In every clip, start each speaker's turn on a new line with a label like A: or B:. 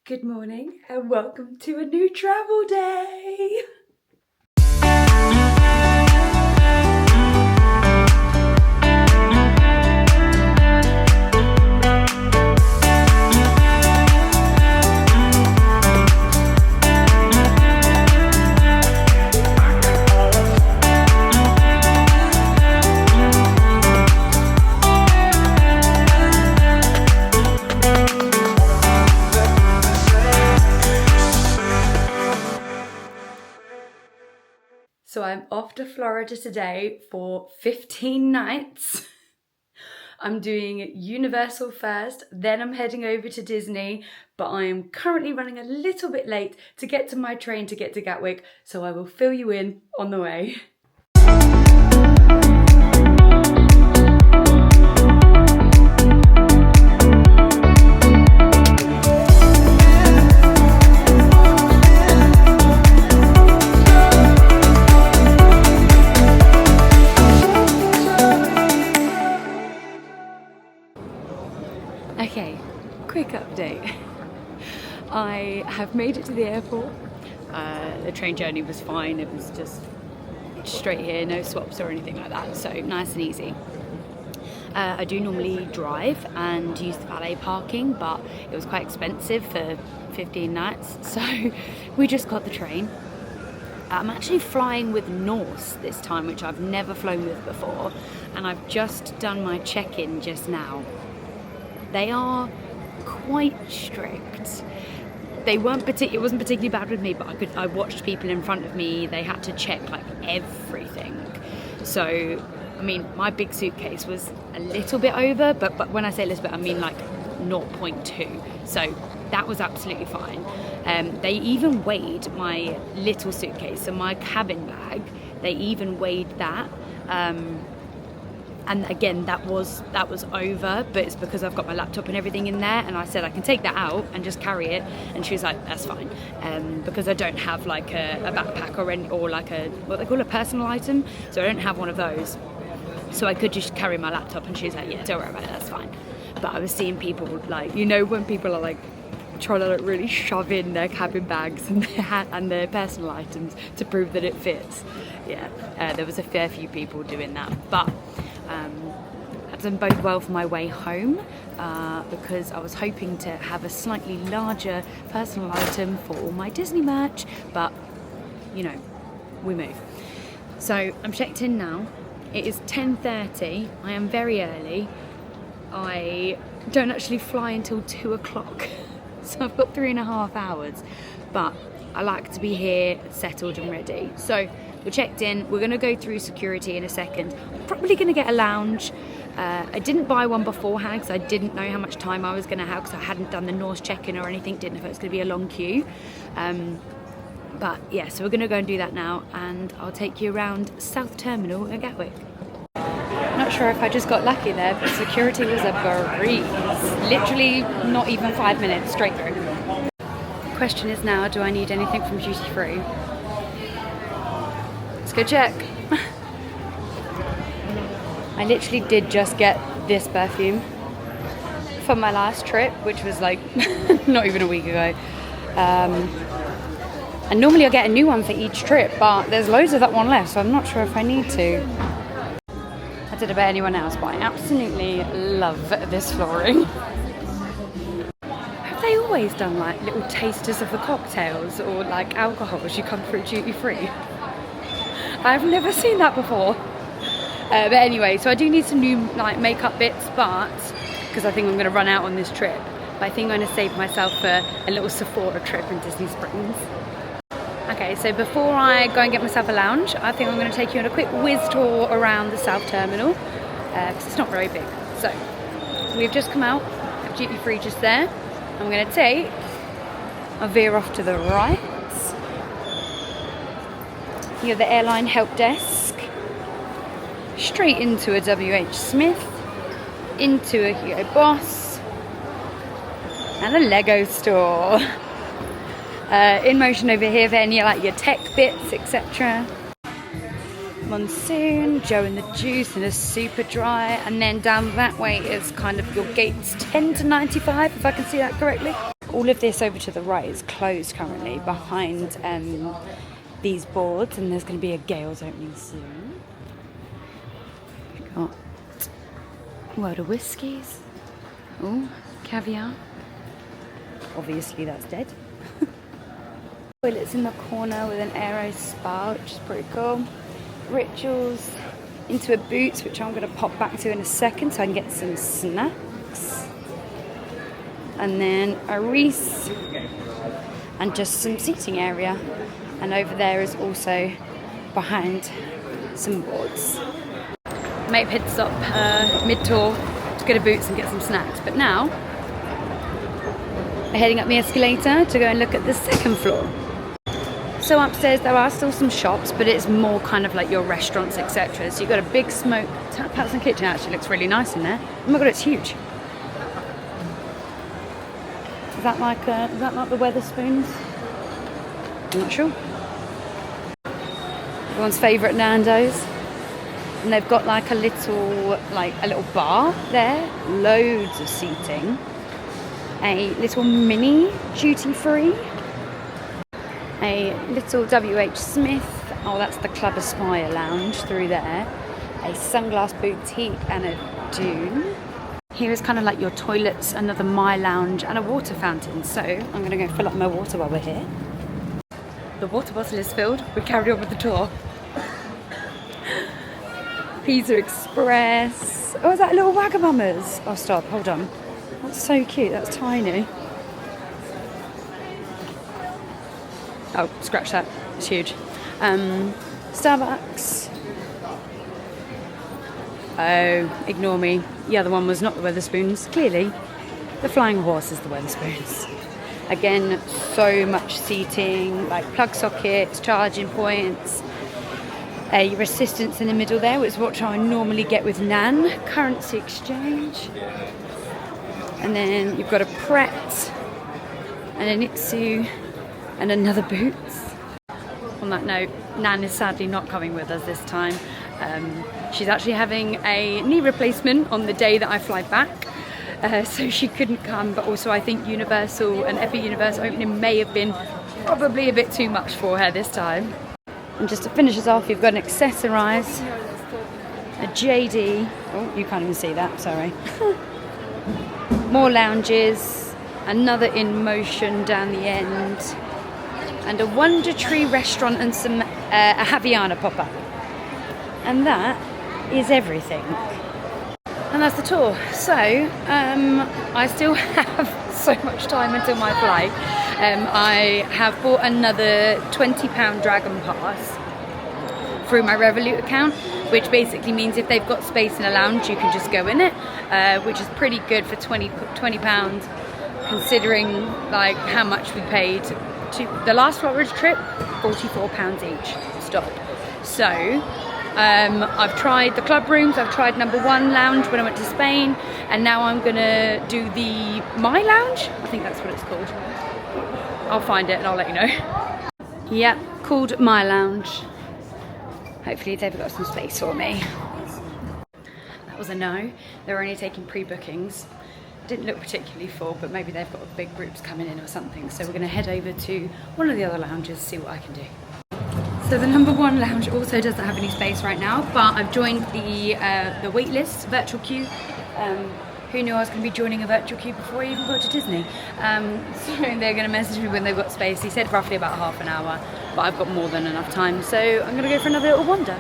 A: Good morning and welcome to a new travel day. So I'm off to Florida today for 15 nights. I'm doing Universal first, then I'm heading over to Disney, but I am currently running a little bit late to get to my train to get to Gatwick, so I will fill you in on the way. Okay, quick update. I have made it to the airport. The train journey was fine. It was just straight here, no swaps or anything like that, so nice and easy. I do normally drive and use the valet parking, but it was quite expensive for 15 nights, so we just got the train. I'm actually flying with Norse this time, which I've never flown with before, and I've just done my check-in just now. They are quite strict. It wasn't particularly bad with me, but I watched people in front of me. They had to check like everything. So, I mean, my big suitcase was a little bit over, but when I say a little bit, I mean like 0.2. So that was absolutely fine. They even weighed my little suitcase, so my cabin bag. They even weighed that. And again, that was over, but it's because I've got my laptop and everything in there, and I said I can take that out and just carry it, and she was like, that's fine, because I don't have like a backpack or like what they call a personal item, so I don't have one of those, so I could just carry my laptop, and she was like, yeah, don't worry about it, that's fine. But I was seeing people like, you know, when people are like trying to like really shove in their cabin bags and their personal items to prove that it fits. Yeah, there was a fair few people doing that, but I've done both well for my way home because I was hoping to have a slightly larger personal item for all my Disney merch, but you know, we move. So I'm checked in now. It is 10:30. I am very early. I don't actually fly until 2 o'clock, so I've got 3.5 hours, but I like to be here settled and ready. So we're checked in. We're going to go through security in a second. I'm probably going to get a lounge. I didn't buy one beforehand because I didn't know how much time I was going to have, because I hadn't done the Norse check-in or anything, didn't know if it was going to be a long queue. But yeah, so we're going to go and do that now, and I'll take you around South Terminal at Gatwick. Not sure if I just got lucky there, but security was a breeze. Literally not even 5 minutes, straight through. The question is now, do I need anything from duty free? Let's go check. I literally did just get this perfume for my last trip, which was like not even a week ago. And normally I get a new one for each trip, but there's loads of that one left, so I'm not sure if I need to. I don't know about anyone else, but I absolutely love this flooring. Have they always done like little tasters of the cocktails or like alcohol as you come through duty free? I've never seen that before. But anyway, so I do need some new like makeup bits, but because I think I'm going to run out on this trip. But I think I'm going to save myself for a little Sephora trip in Disney Springs. Okay, so before I go and get myself a lounge, I think I'm going to take you on a quick whiz tour around the South Terminal, because it's not very big. So we've just come out of duty free just there. I'm going to take a veer off to the right. You have the airline help desk, straight into a WH Smith, into a Hugo Boss, and a Lego store. In motion over here for any like your tech bits, etc. Monsoon, Joe and the Juice, and a super dry, and then down that way is kind of your gates 10 to 95, if I can see that correctly. all of this over to the right is closed currently behind these boards, and there's going to be a Gales opening soon. We've got World of Whiskies. Oh, caviar. Obviously that's dead. Toilets in the corner with an aero spa, which is pretty cool. Rituals into a Boots, which I'm going to pop back to in a second so I can get some snacks. And then a Reese and just some seating area. And over there is also behind some boards. Made pit stop mid-tour to go to Boots and get some snacks. But now we're heading up the escalator to go and look at the second floor. So upstairs there are still some shops, but it's more kind of like your restaurants, etc. So you've got a big smoke tap house and kitchen. Actually looks really nice in there. Oh my god, it's huge. Is that like the Wetherspoons? I'm not sure. Everyone's favourite Nando's. And they've got like a little bar there, loads of seating. A little mini duty free. A little WH Smith, oh that's the Club Aspire lounge through there. A Sunglass Boutique and a Dune. Here is kind of like your toilets, another My Lounge and a water fountain. So I'm going to go fill up my water while we're here. The water bottle is filled, we carried on with the tour. Pizza Express. Oh, is that little Wagamummers? Oh stop, hold on. That's so cute, that's tiny. Oh, scratch that. It's huge. Starbucks. Oh, ignore me. The other one was not the Wetherspoons. Clearly, the Flying Horse is the Wetherspoons. Again, so much seating, like plug sockets, charging points. Your assistants in the middle there, which is what I normally get with Nan. Currency exchange. And then you've got a Pret and a Nitsu. And another Boots. On that note, Nan is sadly not coming with us this time. She's actually having a knee replacement on the day that I fly back. So she couldn't come, but also I think Universal and Epic Universe opening may have been probably a bit too much for her this time. And just to finish us off, you've got an Accessorize, a JD. Oh, you can't even see that, sorry. More lounges, another In Motion down the end. And a Wonder Tree restaurant and some a Haviana pop-up. And that is everything. And that's the tour. So, I still have so much time until my flight. I have bought another £20 Dragon Pass through my Revolut account, which basically means if they've got space in a lounge, you can just go in it, which is pretty good for £20, considering like how much we paid. The last Florida trip, £44 each, stop. So, I've tried the club rooms, I've tried number 1 lounge when I went to Spain, and now I'm gonna do the My Lounge, I think that's what it's called. I'll find it and I'll let you know. Yep, called My Lounge. Hopefully they've got some space for me. That was a no, they're only taking pre-bookings. Didn't look particularly full, but maybe they've got big groups coming in or something. So we're going to head over to one of the other lounges, see what I can do. So the number 1 lounge also doesn't have any space right now, but I've joined the wait list, virtual queue. Who knew I was going to be joining a virtual queue before I even got to Disney? So they're going to message me when they've got space. He said roughly about half an hour, but I've got more than enough time. So I'm going to go for another little wander.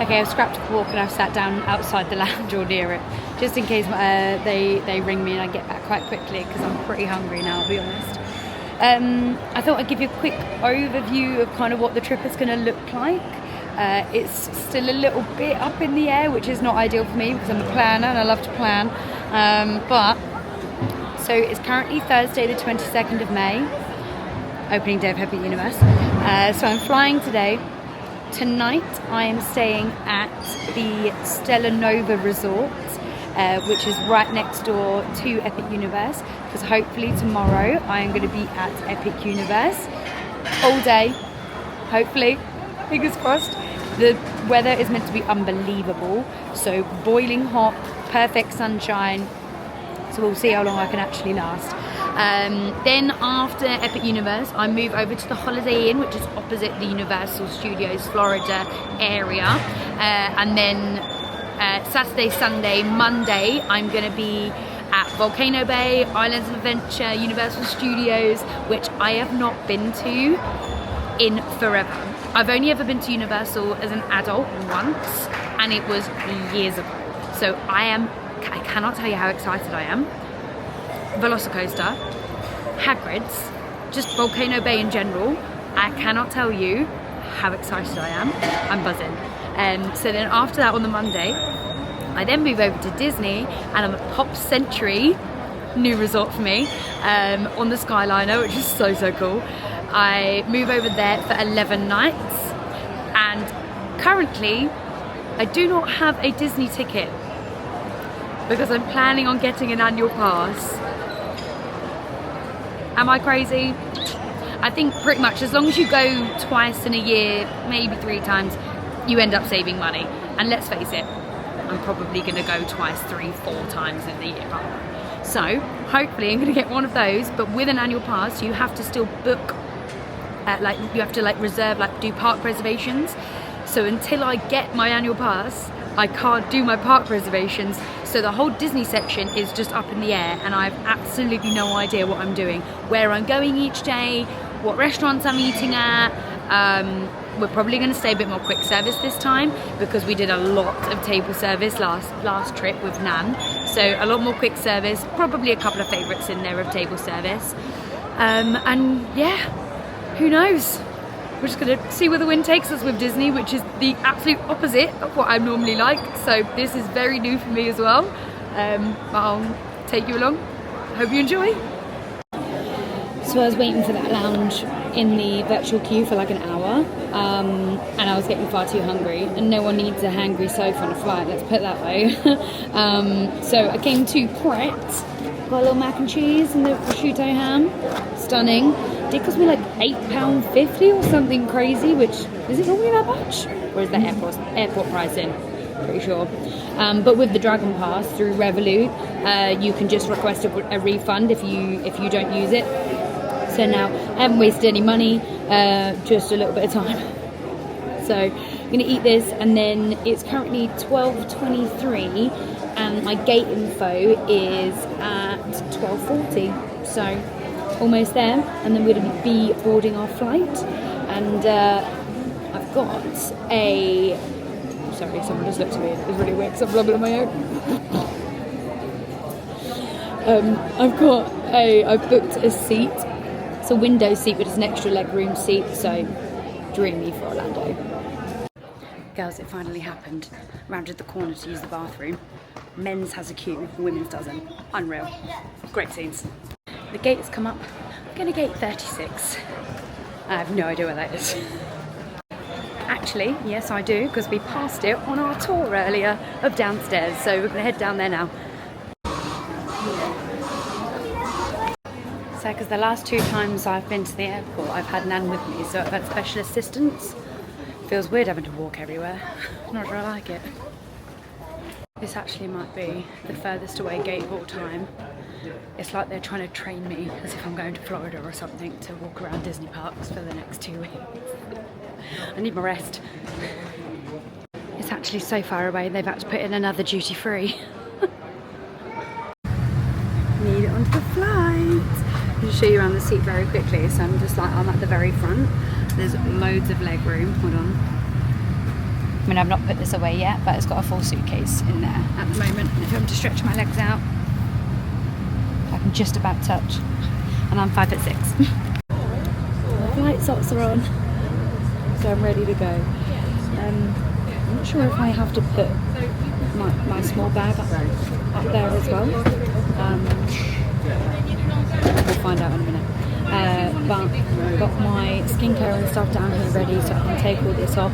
A: Okay, I've scrapped the walk and I've sat down outside the lounge or near it, just in case they ring me and I get back quite quickly, because I'm pretty hungry now, I'll be honest. I thought I'd give you a quick overview of kind of what the trip is going to look like. It's still a little bit up in the air, which is not ideal for me because I'm a planner and I love to plan. So it's currently Thursday the 22nd of May, opening day of Happy Universe. So I'm flying today. Tonight I am staying at the Stellenova Resort, which is right next door to Epic Universe, because hopefully tomorrow I am going to be at Epic Universe all day, hopefully, fingers crossed. The weather is meant to be unbelievable, so boiling hot, perfect sunshine, so we'll see how long I can actually last. Then after Epic Universe, I move over to the Holiday Inn, which is opposite the Universal Studios Florida area. And then Saturday, Sunday, Monday, I'm going to be at Volcano Bay, Islands of Adventure, Universal Studios, which I have not been to in forever. I've only ever been to Universal as an adult once, and it was years ago. So I cannot tell you how excited I am. Velocicoaster, Hagrid's, just Volcano Bay in general, I cannot tell you how excited I am. I'm buzzing. So then after that on the Monday, I then move over to Disney, and I'm at Pop Century, new resort for me, on the Skyliner, which is so cool. I move over there for 11 nights, and currently I do not have a Disney ticket because I'm planning on getting an annual pass. Am I crazy? I think pretty much as long as you go twice in a year, maybe 3 times, you end up saving money. And let's face it, I'm probably going to go twice, 3, 4 times in the year. So hopefully I'm going to get one of those, but with an annual pass you have to still book, you have to reserve, do park reservations. So until I get my annual pass, I can't do my park reservations. So the whole Disney section is just up in the air, and I have absolutely no idea what I'm doing, where I'm going each day, what restaurants I'm eating at. We're probably going to stay a bit more quick service this time because we did a lot of table service last trip with Nan. So a lot more quick service, probably a couple of favourites in there of table service. And yeah, who knows? We're just going to see where the wind takes us with Disney, which is the absolute opposite of what I'm normally like. So this is very new for me as well. But I'll take you along. Hope you enjoy. So I was waiting for that lounge in the virtual queue for an hour, and I was getting far too hungry, and no one needs a hangry sofa on a flight, let's put it that way. So I came to Pret, got a little mac and cheese and the prosciutto ham, stunning. Did cost me £8.50 or something crazy, which, is it normally that much? Or is that airport pricing? Pretty sure. But with the Dragon Pass through Revolut, you can just request a refund if you don't use it. So now I haven't wasted any money, just a little bit of time. So I'm going to eat this, and then it's currently 12:23 and my gate info is at 12:40. So almost there, and then we're going to be boarding our flight. And I've got a... Sorry, someone just looked at me. It was really weird because I'm blubbering on my own. I've booked a seat. It's a window seat, but it's an extra legroom seat, so dreamy for Orlando. Girls, it finally happened. Rounded the corner to use the bathroom. Men's has a queue, women's doesn't. Unreal. Great scenes. The gate has come up. I'm going to gate 36. I have no idea where that is. Actually, yes I do, because we passed it on our tour earlier of downstairs, so we're going to head down there now. So, because the last 2 times I've been to the airport, I've had Nan with me, so I've had special assistance. Feels weird having to walk everywhere. Not sure I like it. This actually might be the furthest away gate of all time. It's like they're trying to train me as if I'm going to Florida or something to walk around Disney parks for the next 2 weeks. I need my rest. It's actually so far away they've had to put in another duty free. Need it onto the flight. I'll just show you around the seat very quickly. So I'm at the very front. There's loads of leg room. Hold on. I mean, I've not put this away yet, but it's got a full suitcase in there at the moment. If I'm to stretch my legs out, I can just about touch. And I'm 5'6". My flight socks are on, so I'm ready to go. I'm not sure if I have to put my small bag up there as well. We'll find out in a minute. But I've got my skincare and stuff down here ready, so I can take all this off.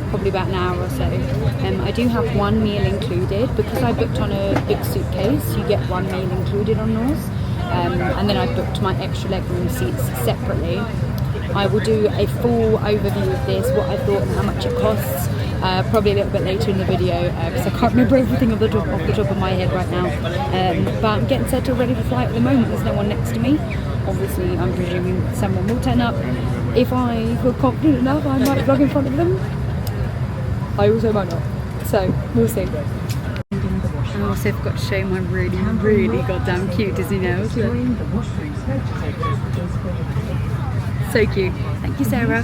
A: Probably about an hour or so. I do have one meal included because I booked on a big suitcase. You get one meal included on Norse, and then I booked my extra legroom seats separately. I will do a full overview of this, what I thought and how much it costs, probably a little bit later in the video because I can't remember everything off the top of my head right now. But I'm getting settled ready for flight at the moment. There's no one next to me. Obviously, I'm presuming someone will turn up. If I feel confident enough, I might vlog in front of them. I also might not. So, we'll see. I also forgot to show my really, really goddamn cute Disney nails. So cute. Thank you, Sarah.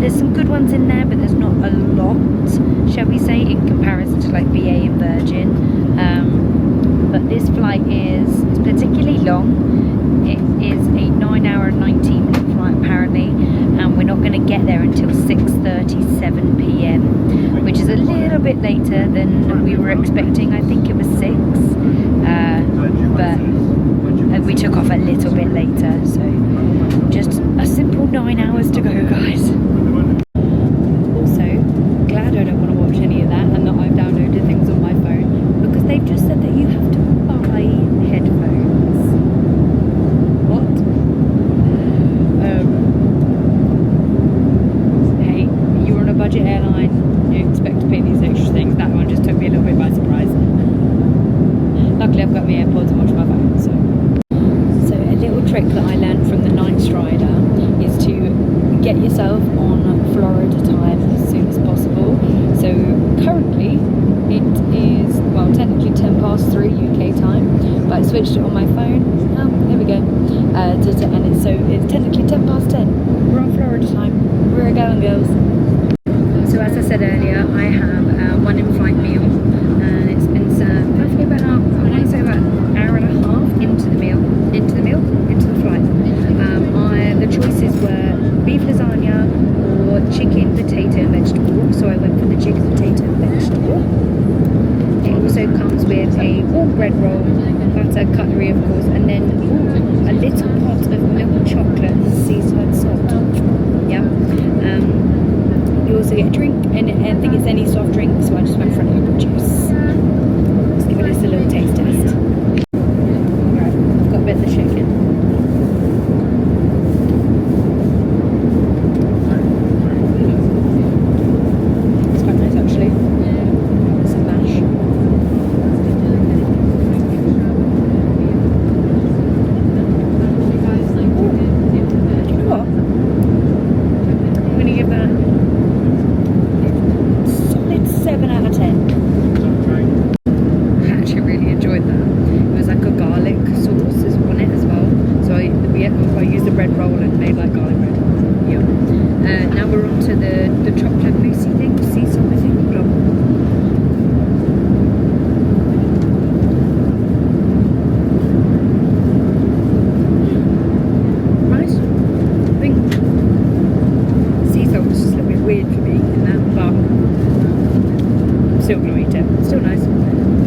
A: There's some good ones in there, but there's not a lot, shall we say, in comparison to like BA and Virgin. But this flight is particularly long. It is a 9-hour and 19-minute flight apparently, and we're not going to get there until 6:37 p.m, which is a little bit later than we were expecting. I think it was 6, but we took off a little bit later, so just a simple 9 hours to go, guys. Also, glad I don't want to watch any of that and that I've downloaded things on my phone, because they've just said that you have to buy headphones. What? Hey, you're on a budget airline, you expect to pay these extra things. That one just took me a little bit by surprise. Luckily I've got my AirPods and watch my phone, so a little trick that I learned from the night strider is to get yourself on Florida time as soon as possible. So currently it is, well, technically 3:10 UK time, but I switched it on my phone. There we go. And it's technically 10:10. We're on Florida time. We're going, girls. So as I said earlier, I have one in-flight meal, and it's been served roughly about, about an hour and a half into the flight. The choices were beef lasagna or chicken, potato and vegetable, so I went for the chicken, potato and vegetable. It also comes with a warm bread roll, butter, cutlery of course, and then a little pot of milk chocolate and seaside salt. Yeah. You also get a drink, and I think it's any soft drink, so I just went for an apple juice. Let's give it a little taste test. Alright, I've got a bit of the chicken. It's quite nice actually. Some mash. Do you know what? I'm going to give that 7 out of 10. I actually really enjoyed that. It was like a garlic sauce on it as well. So I used the bread roll and made like garlic bread. Yeah. Now we're on to the chocolate moussey thing. See some, I think. Hold on. Right. I think sea salt was just a little bit weird for me in that, but still gonna eat it. Still nice.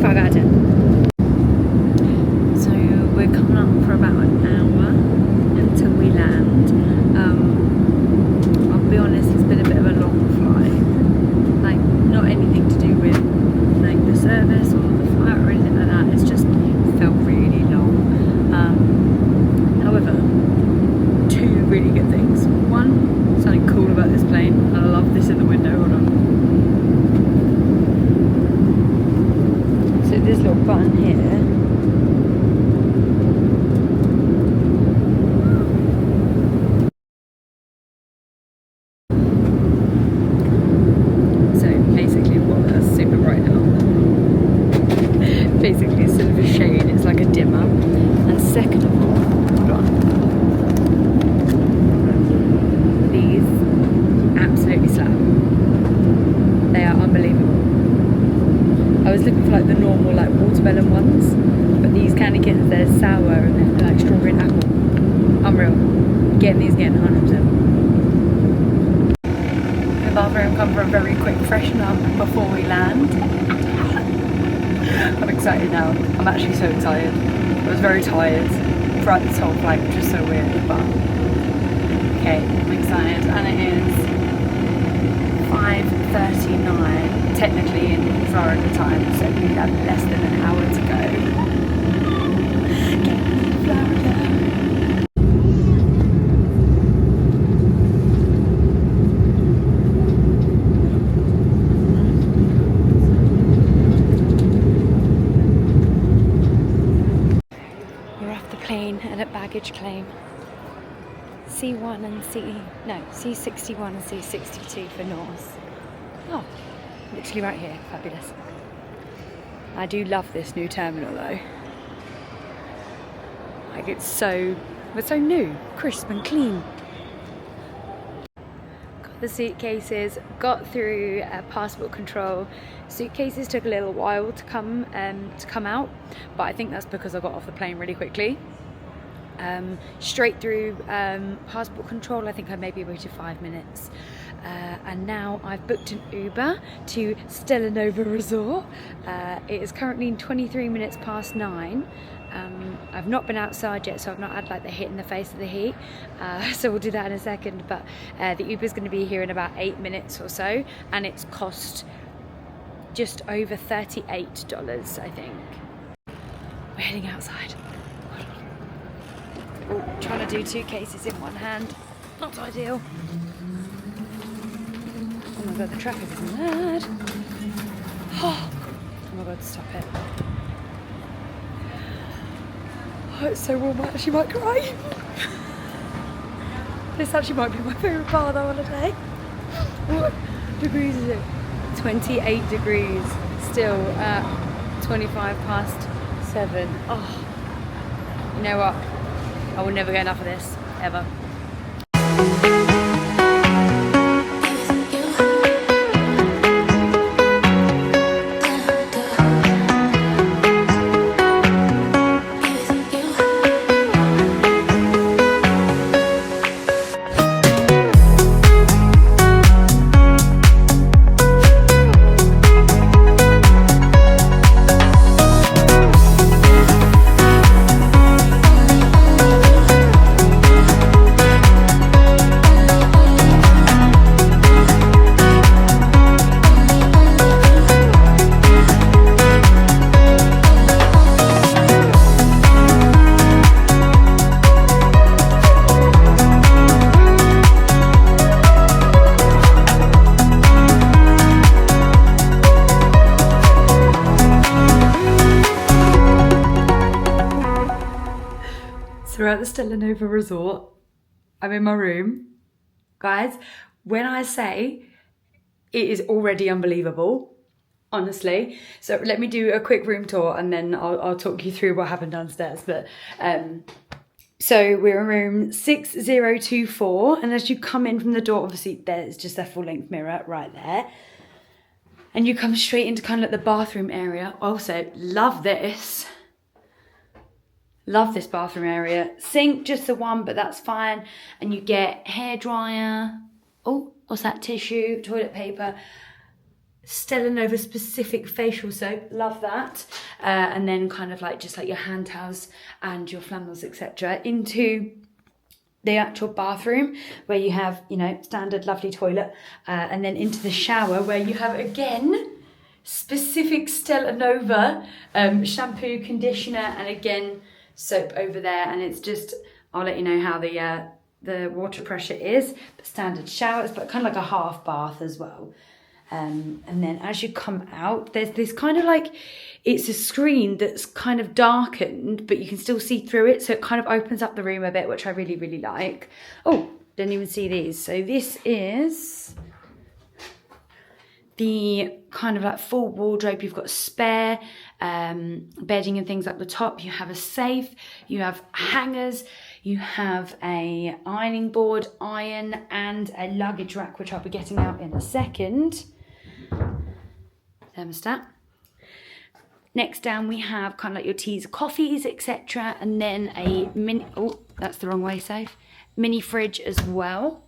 A: 5 out of 10. So we're coming up for about an hour until we land. I'll be honest, it's been a bit of a long flight. service or the flight or anything like that. It's just felt really long. However, two really good things. One, something cool about this plane. I love this in the window. Hold on. So this little button here. Basically it's sort of a shade, it's like a dimmer. And second of all, hold on, these absolutely slap. They are unbelievable. I was looking for like the normal like watermelon ones, but these candy kittens, they're sour and they're like strawberry and apple. Unreal. Getting these again 100%. The bathroom come for a very quick freshen up before we land. I'm excited now. I'm actually so excited. I was very tired throughout this whole flight, which is so weird, but okay, I'm excited. And it is 5:39, technically in Florida time, so we have less than an hour to go. Get me to Florida. And at baggage claim, C1 and C61 and C62 for Norse. Oh, literally right here, fabulous. I do love this new terminal though. Like it's so new, crisp and clean. Got the suitcases, got through passport control. Suitcases took a little while to come out, but I think that's because I got off the plane really quickly. Straight through passport control, I think I maybe waited 5 minutes. And now I've booked an Uber to Stellenova Resort. It is currently 23 minutes past 9. I've not been outside yet, so I've not had like the hit in the face of the heat. So we'll do that in a second, but the Uber's going to be here in about 8 minutes or so, and it's cost just over $38, I think. We're heading outside. Oh, trying to do 2 cases in one hand. Not ideal. Oh my god, the traffic is mad. Oh my god, stop it. Oh, it's so warm, I actually might cry. This actually might be my favourite part of the holiday. What degrees is it? 28 degrees. Still at 25 past 7. Oh, you know what? I will never get enough of this, ever. So we're at the Stellenova Resort. I'm in my room. Guys, when I say it is already unbelievable, honestly. So let me do a quick room tour and then I'll talk you through what happened downstairs. But so we're in room 6024, and as you come in from the door, obviously there's just a full length mirror right there. And you come straight into kind of like the bathroom area. Also, love this. Love this bathroom area. Sink, just the one, but that's fine. And you get hairdryer. Oh, what's that? Tissue, toilet paper. Stellenova specific facial soap. Love that. And then kind of like just like your hand towels and your flannels, etc. Into the actual bathroom where you have, you know, standard lovely toilet. And then into the shower where you have, again, specific Stellenova shampoo, conditioner, and again soap over there. And it's just, I'll let you know how the water pressure is, but standard showers, but kind of like a half bath as well. And then as you come out, there's this kind of like, it's a screen that's kind of darkened, but you can still see through it. So it kind of opens up the room a bit, which I really, really like. Oh, didn't even see these. So this is the kind of like full wardrobe. You've got spare bedding and things at the top. You have a safe, you have hangers, you have a ironing board, iron, and a luggage rack, which I'll be getting out in a second. Thermostat. Next down we have kind of like your teas, coffees, etc. And then a mini, oh, that's the wrong way, safe. Mini fridge as well.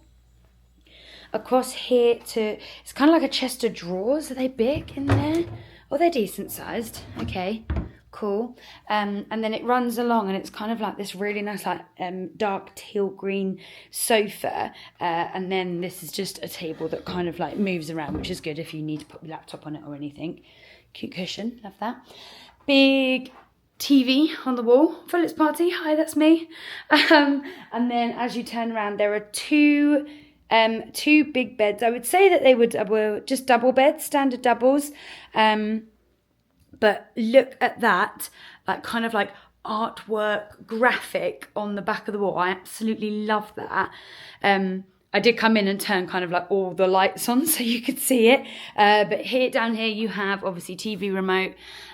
A: Across here it's kind of like a chest of drawers. Are they big in there? Oh, they're decent sized. Okay, cool. And then it runs along and it's kind of like this really nice like dark teal green sofa. And then this is just a table that kind of like moves around, which is good if you need to put your laptop on it or anything. Cute cushion, love that. Big TV on the wall. Philip's party, hi, that's me. And then as you turn around, there are two big beds. I would say that they were just double beds, standard doubles. But look at that, like kind of like artwork graphic on the back of the wall. I absolutely love that. I did come in and turn kind of like all the lights on so you could see it. But down here you have obviously TV remote,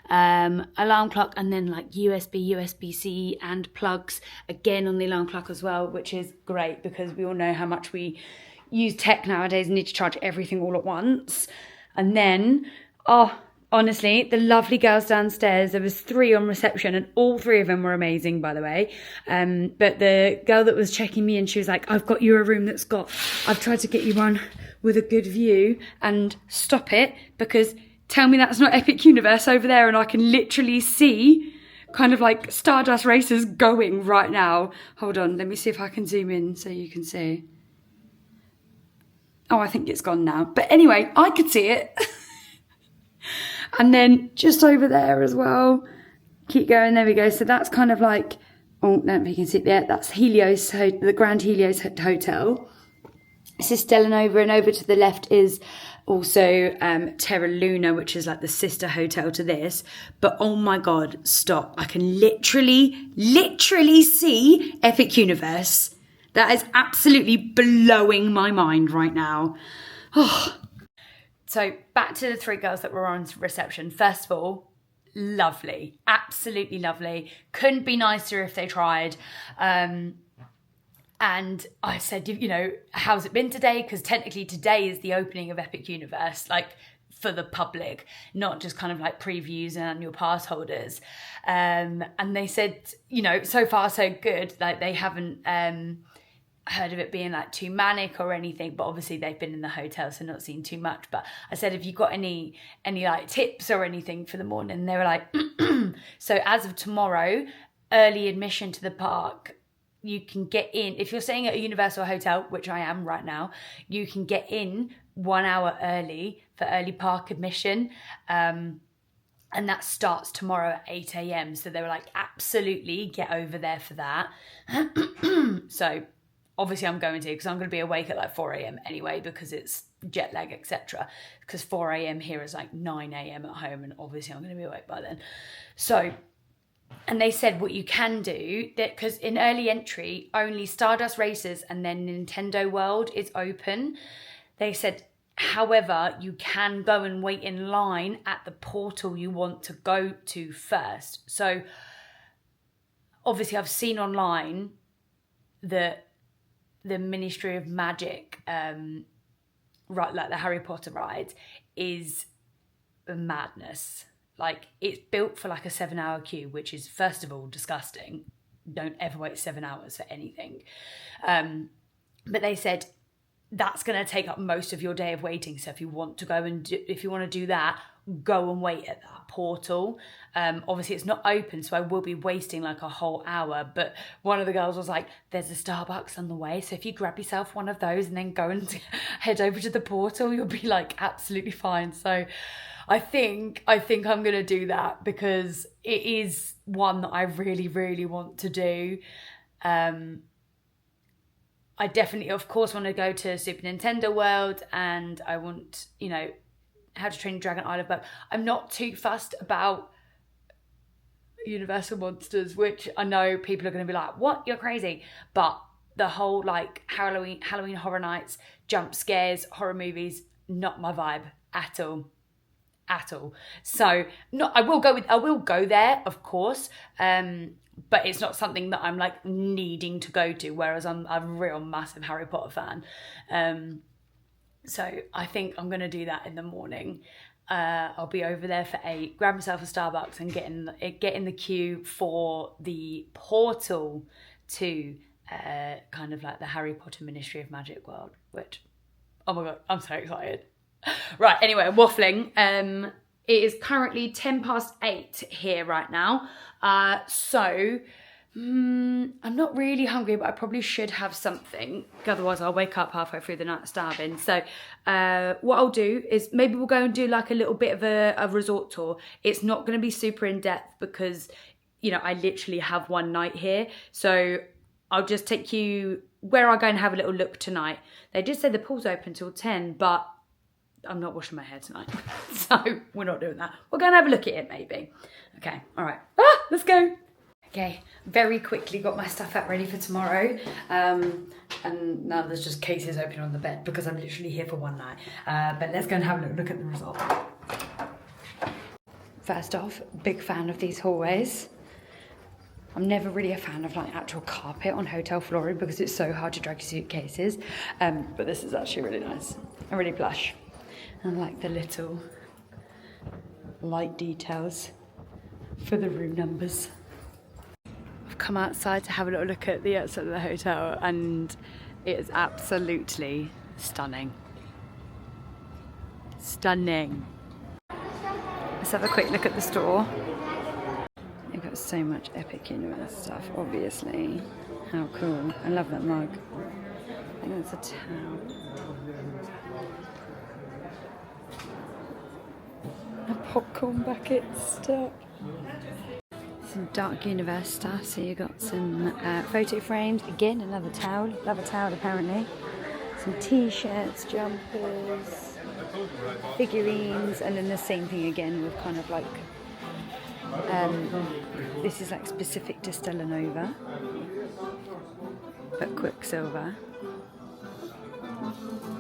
A: alarm clock, and then like USB, USB-C and plugs again on the alarm clock as well, which is great because we all know how much we use tech nowadays and need to charge everything all at once. And then, honestly, the lovely girls downstairs, there was 3 on reception and all 3 of them were amazing, by the way. But the girl that was checking me in, she was like, I've got you a room I've tried to get you one with a good view, and stop it, because tell me that's not Epic Universe over there and I can literally see kind of like Stardust Racers going right now. Hold on, let me see if I can zoom in so you can see. Oh, I think it's gone now. But anyway, I could see it. And then just over there as well, keep going, there we go. So that's kind of like, oh, I don't know if you can see it there. That's Helios, the Grand Helios Hotel. This is Stellenova, and over to the left is also Terra Luna, which is like the sister hotel to this. But oh my God, stop. I can literally see Epic Universe. That is absolutely blowing my mind right now. Oh. So back to the 3 girls that were on reception. First of all, lovely, absolutely lovely. Couldn't be nicer if they tried. And I said, you know, how's it been today? Because technically today is the opening of Epic Universe, like for the public, not just kind of like previews and annual pass holders. And they said, you know, so far so good. Like they haven't heard of it being like too manic or anything, but obviously they've been in the hotel, so not seen too much. But I said, have you got any like tips or anything for the morning? And they were like, so as of tomorrow, early admission to the park, you can get in, if you're staying at a Universal hotel, which I am right now, you can get in 1 hour early for early park admission. And that starts tomorrow at 8 a.m. So they were like, absolutely, get over there for that. So obviously I'm going to, because I'm going to be awake at like 4 a.m. anyway, because it's jet lag, etc. Because 4 a.m. here is like 9 a.m. at home, and obviously I'm going to be awake by then. So, and they said what you can do, that because in early entry, only Stardust Racers and then Nintendo World is open. They said, however, you can go and wait in line at the portal you want to go to first. So obviously I've seen online that the Ministry of Magic, right, like the Harry Potter ride, is a madness. Like, it's built for like a 7-hour queue, which is, first of all, disgusting. Don't ever wait 7 hours for anything. But they said that's going to take up most of your day of waiting. So if you want to go and if you want to do that, go and wait at that portal. Obviously it's not open, so I will be wasting like a whole hour. But one of the girls was like, there's a Starbucks on the way, so if you grab yourself one of those and then go and head over to the portal, you'll be like absolutely fine. So I think I'm gonna do that because it is one that I really, really want to do. I definitely, of course, want to go to Super Nintendo World, and I want, you know, How to Train Your Dragon Isle of Buck. I'm not too fussed about Universal Monsters, which I know people are going to be like, what? You're crazy. But the whole like Halloween Horror Nights, jump scares, horror movies, not my vibe at all. At all. So I will go there, of course. But it's not something that I'm like needing to go to, whereas I'm a real massive Harry Potter fan. So I think I'm going to do that in the morning. I'll be over there for 8, grab myself a Starbucks and get in the queue for the portal to kind of like the Harry Potter Ministry of Magic world, which, oh my God, I'm so excited. Right, anyway, I'm waffling. It is currently 8:10 here right now. So I'm not really hungry, but I probably should have something. Otherwise, I'll wake up halfway through the night starving. So what I'll do is maybe we'll go and do like a little bit of a resort tour. It's not going to be super in depth because, you know, I literally have one night here. So I'll just take you where I go and have a little look tonight. They did say the pool's open till 10, but I'm not washing my hair tonight. So we're not doing that. We're going to have a look at it maybe. Okay, all right. Let's go. Okay, very quickly got my stuff out ready for tomorrow. And now there's just cases open on the bed because I'm literally here for one night. But let's go and have a look at the result. First off, big fan of these hallways. I'm never really a fan of like actual carpet on hotel flooring because it's so hard to drag your suitcases. But this is actually really nice and really plush. And like the little light details for the room numbers. I've come outside to have a little look at the outside of the hotel and it is absolutely stunning. Stunning. Let's have a quick look at the store. They've got so much Epic Universe stuff, obviously. How cool. I love that mug. I think that's a towel. A popcorn bucket stuff. Some Dark Universe stuff. So you got some photo frames. Again, another towel. Love a towel apparently. Some t-shirts, jumpers, figurines, and then the same thing again with kind of like this is like specific to Stellenova, but Quicksilver.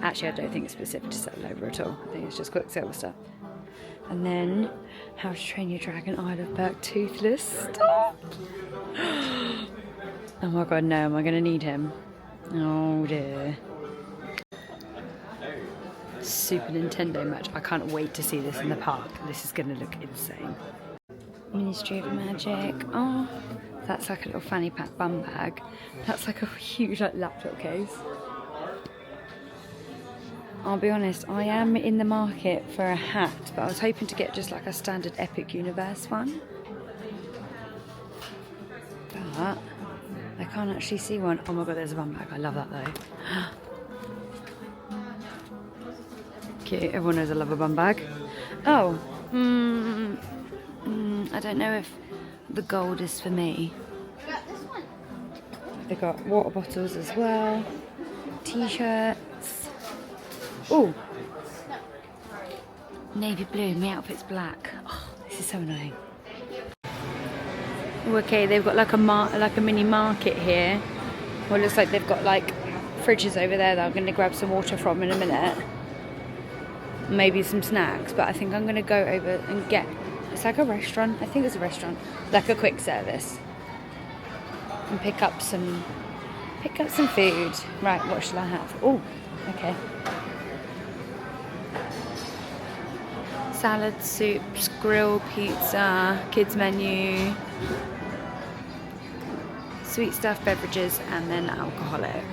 A: Actually, I don't think it's specific to Stellenova at all. I think it's just Quicksilver stuff. And then How to Train Your Dragon Isle of Buck Toothless. Stop! Oh my God, no, am I going to need him? Oh dear. Super Nintendo match. I can't wait to see this in the park. This is going to look insane. Ministry of Magic. Oh, that's like a little fanny pack bum bag. That's like a huge like laptop case. I'll be honest, I am in the market for a hat, but I was hoping to get just like a standard Epic Universe one. But I can't actually see one. Oh my God, there's a bum bag. I love that though. Cute. Everyone knows I love a bum bag. Oh, I don't know if the gold is for me. They've got water bottles as well, t-shirts. Oh, navy blue, my outfit's black. Oh, this is so annoying. Oh, okay, they've got like a mini market here. Well, it looks like they've got like fridges over there that I'm going to grab some water from in a minute. Maybe some snacks, but I think I'm going to go over and get, it's like a restaurant. I think it's a restaurant, like a quick service, and pick up some food. Right, what shall I have? Oh, okay. Salad, soups, grill, pizza, kids menu, sweet stuff, beverages, and then alcoholic.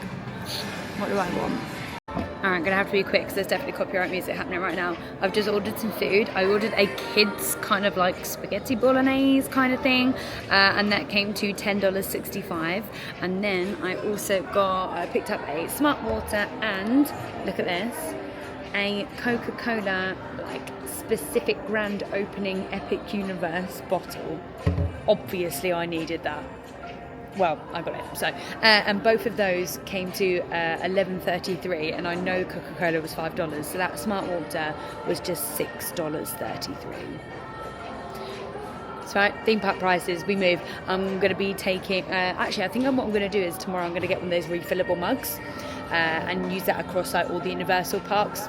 A: What do I want? Alright, I'm gonna have to be quick because there's definitely copyright music happening right now. I've just ordered some food. I ordered a kids kind of like spaghetti bolognese kind of thing, and that came to $10.65. And then I also picked up a smart water and, look at this, a Coca-Cola like specific grand opening Epic Universe bottle. Obviously I needed that. Well, I got it. So, and both of those came to $11.33, and I know Coca-Cola was $5, so that Smart Water was just $6.33. That's right, theme park prices, we move. I'm going to be taking, actually I think what I'm going to do is tomorrow I'm going to get one of those refillable mugs and use that across like all the Universal parks,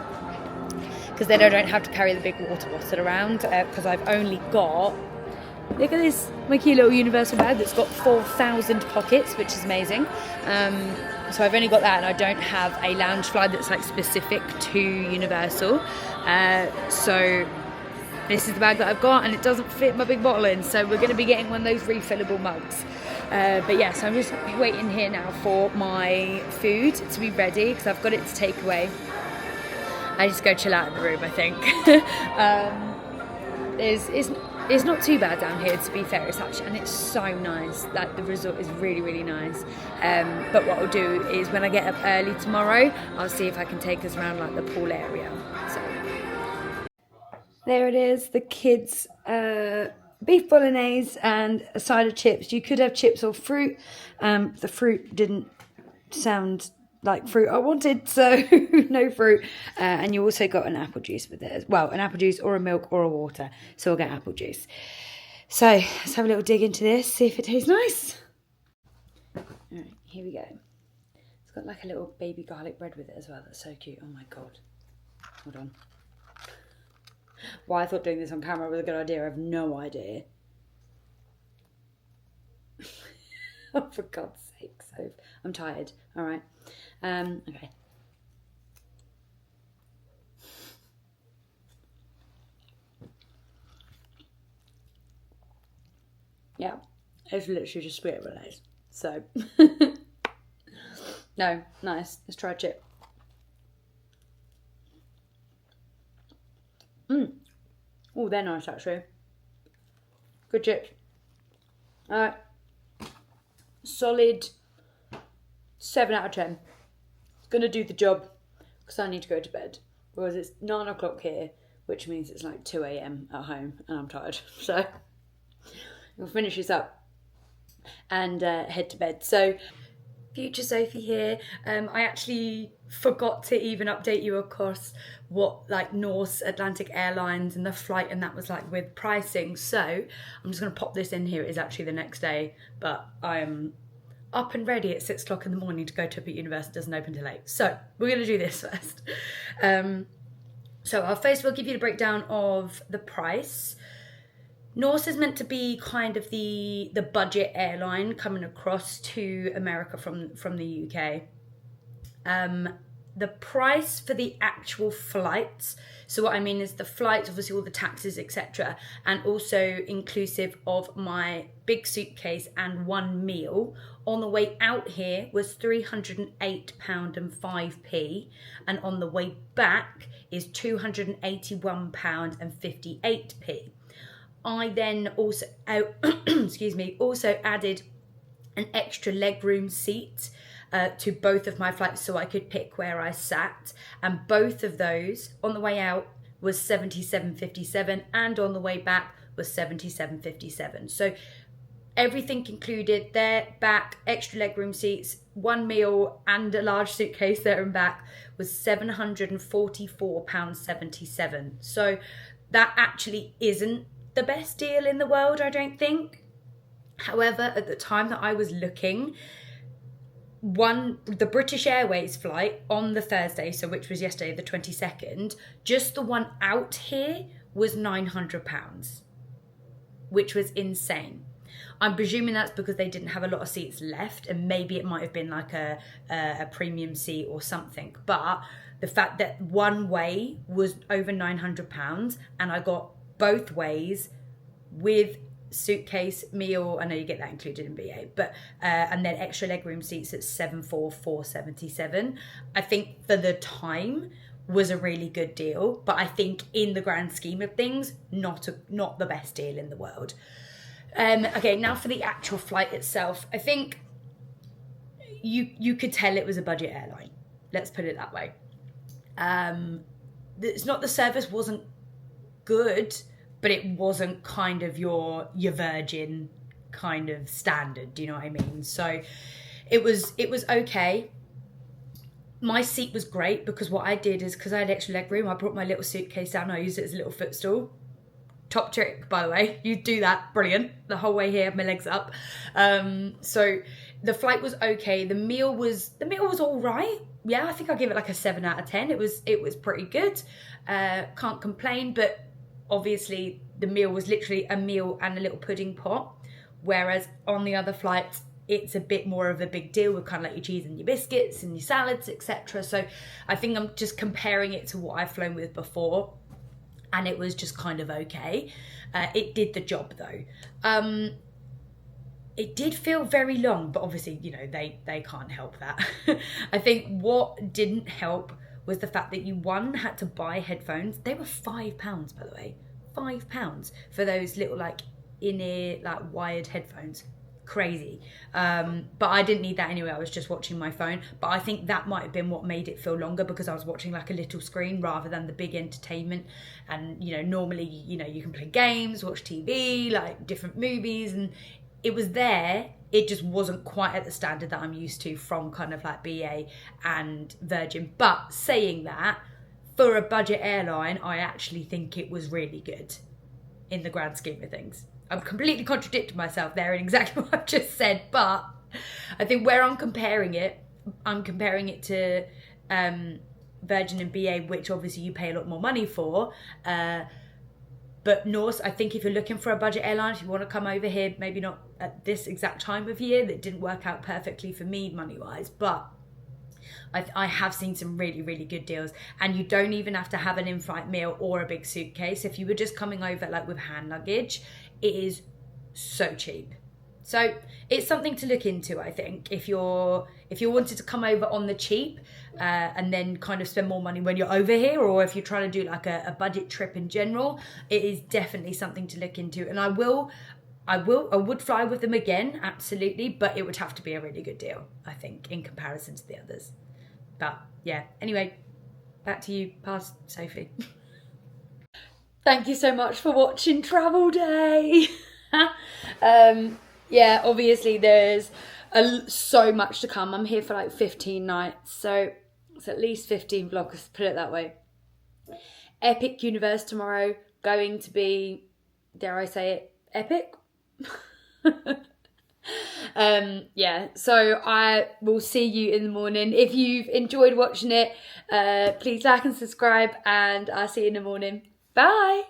A: because then I don't have to carry the big water bottle around, because I've only got, look at this, my cute little Universal bag that's got 4,000 pockets, which is amazing. So I've only got that, and I don't have a lounge fly that's like specific to Universal. So this is the bag that I've got, and it doesn't fit my big bottle in. So we're going to be getting one of those refillable mugs. But yeah, so I'm just waiting here now for my food to be ready, because I've got it to take away. I just go chill out in the room, I think. It's not too bad down here, to be fair. It's actually, and it's so nice. Like, the resort is really, really nice. But what I'll do is when I get up early tomorrow, I'll see if I can take us around like the pool area. So there it is, the kids' beef bolognese and a side of chips. You could have chips or fruit. The fruit didn't sound like fruit I wanted, so no fruit. And you also got an apple juice with it. Well, an apple juice or a milk or a water. So I'll get apple juice. So let's have a little dig into this, see if it tastes nice. All right, here we go. It's got like a little baby garlic bread with it as well. That's so cute. Oh my God. Hold on. Why I thought doing this on camera was a good idea, I have no idea. Oh, for God's sake, so I'm tired. All right. Okay. Yeah, it's literally just sweet bolognese. So, no, nice. Let's try a chip. Oh, they're nice actually. Good chips. Alright. Solid 7 out of 10. It's going to do the job, because I need to go to bed. Because it's 9 o'clock here, which means it's like 2 a.m. at home, and I'm tired. So we'll finish this up and head to bed. So, future Sophie here. I actually forgot to even update you across what like Norse Atlantic Airways and the flight and that was like with pricing. So I'm just going to pop this in here. It is actually the next day, but I'm up and ready at 6 o'clock in the morning to go to Epic Universe. It doesn't open till 8. So we're going to do this first. So I'll first of all give you the breakdown of the price. Norse is meant to be kind of the budget airline coming across to America from the UK. The price for the actual flights, so what I mean is the flights, obviously all the taxes, etc., and also inclusive of my big suitcase and one meal, on the way out here was £308.05, and on the way back is £281.58. I then also, also added an extra legroom seat to both of my flights so I could pick where I sat. And both of those on the way out was $77.57 and on the way back was $77.57. So everything included there, back, extra legroom seats, one meal and a large suitcase there and back was £744.77. So that actually isn't the best deal in the world, I don't think. However, at the time that I was looking, the British Airways flight on the Thursday, so which was yesterday, the 22nd, just the one out here was £900, which was insane. I'm presuming that's because they didn't have a lot of seats left, and maybe it might have been like a premium seat or something. But the fact that one way was over £900 and I got both ways with suitcase, meal, I know you get that included in BA, but and then extra legroom seats at $744.77, I think for the time was a really good deal, but I think in the grand scheme of things, not the best deal in the world. Okay, now for the actual flight itself, I think you could tell it was a budget airline. Let's put it that way. It's not, the service wasn't good, but it wasn't kind of your Virgin kind of standard. Do you know what I mean? So it was okay. My seat was great because what I did is, because I had extra leg room, I brought my little suitcase down. I used it as a little footstool. Top trick, by the way. You do that, brilliant. The whole way here, my legs up. So the flight was okay. The meal was all right. Yeah, I think I'll give it like a 7 out of 10. It was pretty good. Can't complain, but obviously the meal was literally a meal and a little pudding pot. Whereas on the other flights, it's a bit more of a big deal with kind of like your cheese and your biscuits and your salads, etc. So I think I'm just comparing it to what I've flown with before, and it was just kind of okay. It did the job though. It did feel very long, but obviously, you know, they can't help that. I think what didn't help was the fact that you, had to buy headphones. They were £5, by the way. £5 for those little like in-ear, like wired headphones. Crazy. But I didn't need that anyway. I was just watching my phone. But I think that might have been what made it feel longer, because I was watching like a little screen rather than the big entertainment. And, you know, normally, you know, you can play games, watch TV, like different movies, and it was there. It just wasn't quite at the standard that I'm used to from kind of like BA and Virgin. But saying that, for a budget airline, I actually think it was really good in the grand scheme of things. I'm completely contradicting myself there in exactly what I've just said, but I think where I'm comparing it to Virgin and BA, which obviously you pay a lot more money for. But Norse, I think if you're looking for a budget airline, if you want to come over here, maybe not at this exact time of year, that didn't work out perfectly for me money-wise, but I have seen some really, really good deals. And you don't even have to have an in-flight meal or a big suitcase. If you were just coming over like with hand luggage, it is so cheap. So it's something to look into, I think, if you wanted to come over on the cheap and then kind of spend more money when you're over here, or if you're trying to do like a budget trip in general, it is definitely something to look into. And I would fly with them again, absolutely, but it would have to be a really good deal, I think, in comparison to the others. But yeah, anyway, back to you, past Sophie. Thank you so much for watching Travel Day. Yeah, obviously there's so much to come. I'm here for like 15 nights, so it's at least 15 vlogs, put it that way. Epic Universe tomorrow, going to be, dare I say it, epic? Yeah, so I will see you in the morning. If you've enjoyed watching it, please like and subscribe, and I'll see you in the morning. Bye.